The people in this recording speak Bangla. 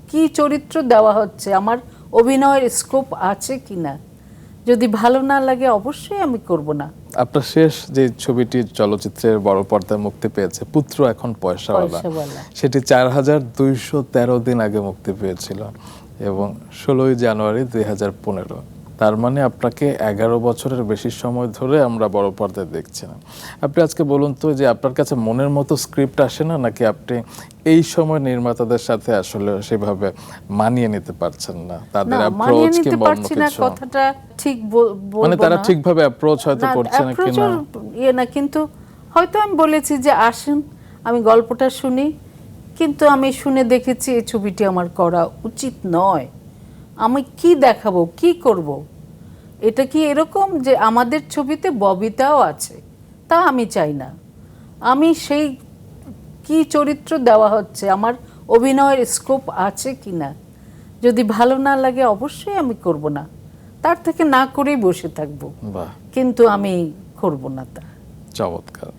কি চরিত্র দেওয়া হচ্ছে, আমার অভিনয়ের স্কোপ আছে কিনা। যদি ভালো না লাগে অবশ্যই আমি করব না। আপনার শেষ যে ছবিটি চলচ্চিত্রের বড় পর্দায় মুক্তি পেয়েছে, পুত্র এখন পয়সাওয়ালা, সেটি 4213 দিন আগে মুক্তি পেয়েছিল এবং 16ই জানুয়ারি 2015। তার মানে আপনাকে 11 বছরের বেশি সময় ধরে আমরা বড় পর্দায় দেখছি না। আপনি আজকে বলুন তো, যে আপনার কাছে মনের মতো স্ক্রিপ্ট আসে না, নাকি আপনি এই সময় নির্মাতাদের সাথে আসলে সেভাবে মানিয়ে নিতে পারছেন না, তাদের অ্যাপ্রোচ কিংবা অন্য কিছু? কথাটা ঠিক মানে তারা ঠিকভাবে অ্যাপ্রোচ হয়তো করছে না কিনা না, কিন্তু হয়তো আমি বলেছি যে আসেন আমি গল্পটা শুনি, কিন্তু আমি শুনে দেখেছি এই ছবিটি আমার করা উচিত নয়। আমি কি দেখাবো, কি করব? এটা কি এরকম যে আমাদের ছবিতে ববিতাও আছে? তা আমি চাই না। আমি সেই কি চরিত্র দেওয়া হচ্ছে, আমার অভিনয়ের স্কোপ আছে কিনা। যদি ভালো না লাগে অবশ্যই আমি করব না, তার থেকে না করেই বসে থাকবো, কিন্তু আমি করব না তা। চমৎকার।